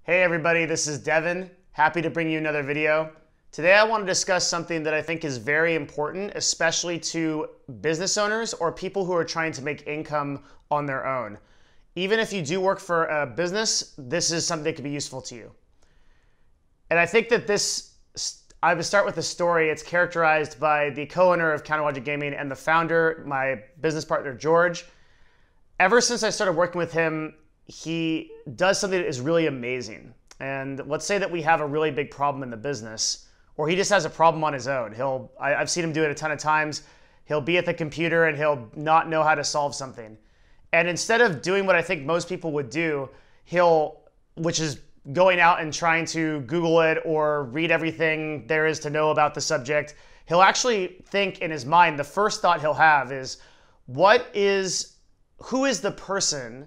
Hey everybody, this is Devin. Happy to bring you another video. Today I want to discuss something that I think is very important, especially to business owners or people who are trying to make income on their own. Even if you do work for a business, this is something that could be useful to you. And I think that I would start with a story. It's characterized by the co-owner of HotShotGG Gaming and the founder, my business partner, George. Ever since I started working with him, he does something that is really amazing. And let's say that we have a really big problem in the business, or he just has a problem on his own. I've seen him do it a ton of times. He'll be at the computer and he'll not know how to solve something. And instead of doing what I think most people would do, which is going out and trying to Google it or read everything there is to know about the subject, he'll actually think in his mind, the first thought he'll have is, who is the person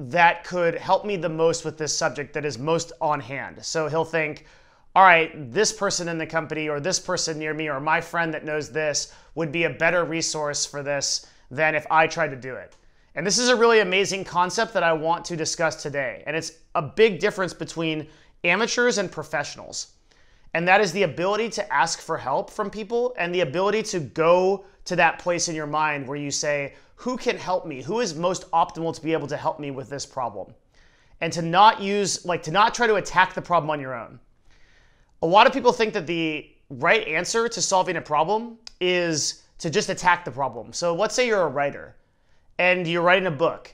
that could help me the most with this subject that is most on hand? So he'll think, all right, this person in the company or this person near me or my friend that knows this would be a better resource for this than if I tried to do it. And this is a really amazing concept that I want to discuss today. And it's a big difference between amateurs and professionals. And that is the ability to ask for help from people and the ability to go to that place in your mind where you say, who can help me? Who is most optimal to be able to help me with this problem? And to not try to attack the problem on your own. A lot of people think that the right answer to solving a problem is to just attack the problem. So let's say you're a writer and you're writing a book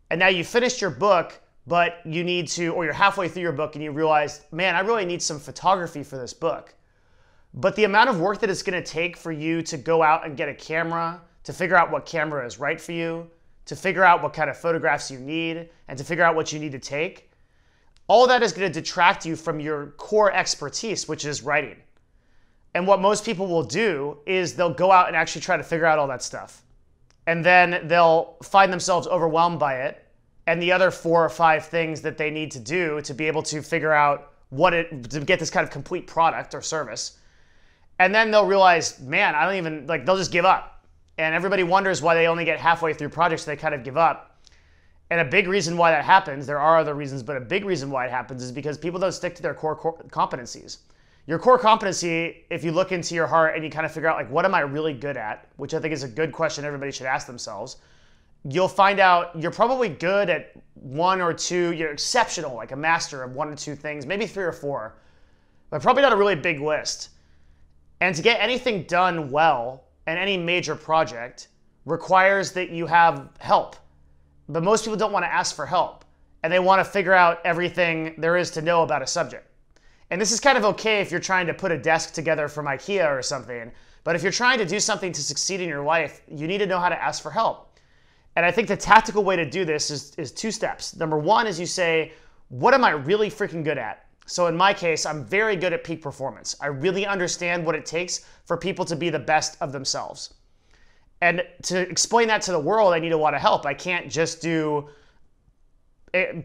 and now you finished your book, but or you're halfway through your book and you realize, man, I really need some photography for this book. But the amount of work that it's gonna take for you to go out and get a camera, to figure out what camera is right for you, to figure out what kind of photographs you need, and to figure out what you need to take, all that is gonna detract you from your core expertise, which is writing. And what most people will do is they'll go out and actually try to figure out all that stuff. And then they'll find themselves overwhelmed by it and the other 4 or 5 things that they need to do to be able to figure out to get this kind of complete product or service. And then they'll realize, man, they'll just give up. And everybody wonders why they only get halfway through projects, they kind of give up. And a big reason why that happens, there are other reasons, but a big reason why it happens is because people don't stick to their core competencies. Your core competency, if you look into your heart and you kind of figure out, what am I really good at? Which I think is a good question everybody should ask themselves. You'll find out you're probably good at 1 or 2, you're exceptional, like a master of 1 or 2 things, maybe 3 or 4, but probably not a really big list. And to get anything done well, and any major project requires that you have help. But most people don't want to ask for help, and they want to figure out everything there is to know about a subject. And this is kind of okay if you're trying to put a desk together from IKEA or something, but if you're trying to do something to succeed in your life, you need to know how to ask for help. And I think the tactical way to do this is 2 steps. Number 1 is you say, what am I really freaking good at? So in my case, I'm very good at peak performance. I really understand what it takes for people to be the best of themselves. And to explain that to the world, I need a lot of help. I can't just do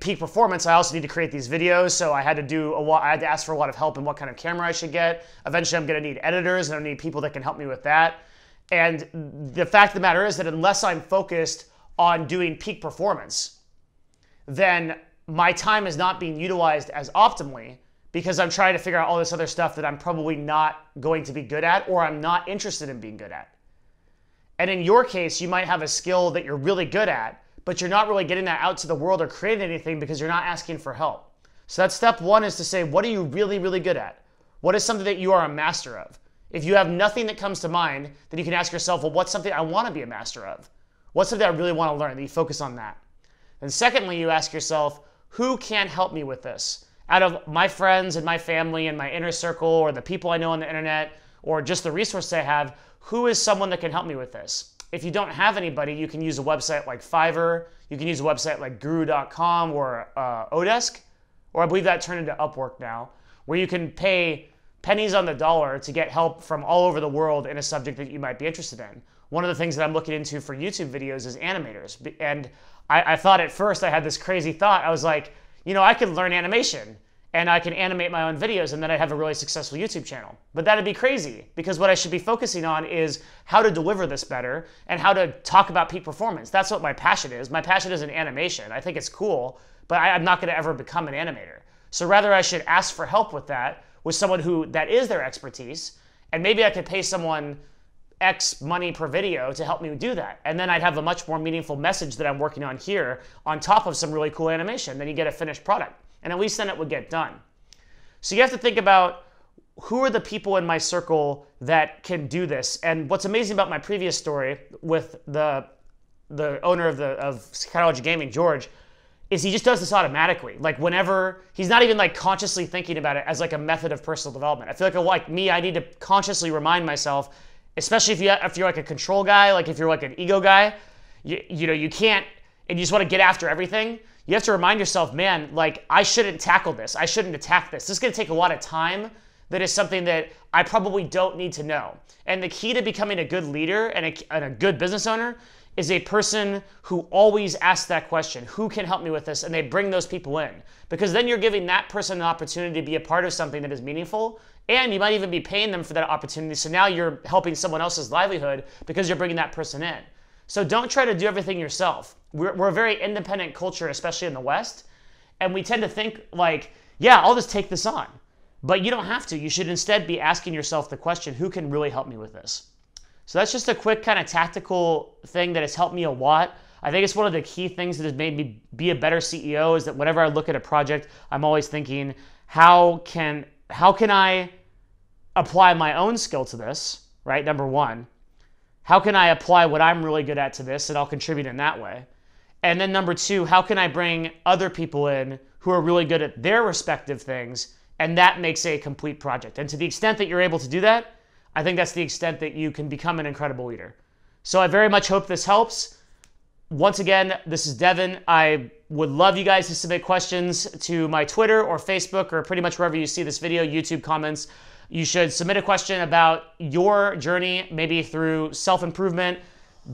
peak performance. I also need to create these videos. So I had to ask for a lot of help in what kind of camera I should get. Eventually, I'm going to need editors and I need people that can help me with that. And the fact of the matter is that unless I'm focused on doing peak performance, then my time is not being utilized as optimally because I'm trying to figure out all this other stuff that I'm probably not going to be good at or I'm not interested in being good at. And in your case, you might have a skill that you're really good at, but you're not really getting that out to the world or creating anything because you're not asking for help. So that's step 1, is to say, what are you really, really good at? What is something that you are a master of? If you have nothing that comes to mind, then you can ask yourself, well, what's something I want to be a master of? What's something I really want to learn? Then you focus on that. And secondly, you ask yourself, who can help me with this? Out of my friends and my family and my inner circle or the people I know on the internet or just the resources I have, who is someone that can help me with this? If you don't have anybody, you can use a website like Fiverr, you can use a website like guru.com or Odesk, or I believe that turned into Upwork now, where you can pay pennies on the dollar to get help from all over the world in a subject that you might be interested in. One of the things that I'm looking into for YouTube videos is animators. And I thought at first, I had this crazy thought. I was like, I could learn animation and I can animate my own videos and then I'd have a really successful YouTube channel. But that'd be crazy because what I should be focusing on is how to deliver this better and how to talk about peak performance. That's what my passion is. My passion isn't animation. I think it's cool, but I'm not gonna ever become an animator. So rather I should ask for help with that with someone who that is their expertise, and maybe I could pay someone X money per video to help me do that. And then I'd have a much more meaningful message that I'm working on here on top of some really cool animation. Then you get a finished product. And at least then it would get done. So you have to think about who are the people in my circle that can do this. And what's amazing about my previous story with the owner of HotShotGG Gaming, George, is he just does this automatically. Like whenever, he's not even like consciously thinking about it as like a method of personal development. I feel like me, I need to consciously remind myself, especially if you're like a control guy, like if you're like an ego guy, you know, you can't, and you just want to get after everything. You have to remind yourself, man, like I shouldn't tackle this. I shouldn't attack this. This is going to take a lot of time. That is something that I probably don't need to know. And the key to becoming a good leader and a good business owner is a person who always asks that question, who can help me with this? And they bring those people in. Because then you're giving that person an opportunity to be a part of something that is meaningful, and you might even be paying them for that opportunity. So now you're helping someone else's livelihood because you're bringing that person in. So don't try to do everything yourself. We're a very independent culture, especially in the West. And we tend to think like, yeah, I'll just take this on. But you don't have to. You should instead be asking yourself the question, who can really help me with this? So that's just a quick kind of tactical thing that has helped me a lot. I think it's one of the key things that has made me be a better CEO is that whenever I look at a project, I'm always thinking, how can I apply my own skill to this, right? Number one. How can I apply what I'm really good at to this and I'll contribute in that way? And then number two, how can I bring other people in who are really good at their respective things, and that makes a complete project. And to the extent that you're able to do that, I think that's the extent that you can become an incredible leader. So I very much hope this helps. Once again, this is Devin. I would love you guys to submit questions to my Twitter or Facebook or pretty much wherever you see this video, YouTube comments. You should submit a question about your journey, maybe through self-improvement,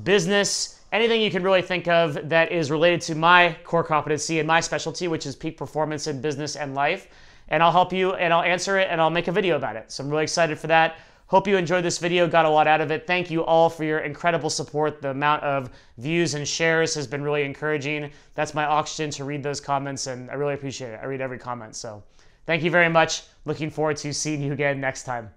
business, anything you can really think of that is related to my core competency and my specialty, which is peak performance in business and life. And I'll help you and I'll answer it and I'll make a video about it. So I'm really excited for that. Hope you enjoyed this video, got a lot out of it. Thank you all for your incredible support. The amount of views and shares has been really encouraging. That's my oxygen to read those comments, and I really appreciate it. I read every comment. So thank you very much. Looking forward to seeing you again next time.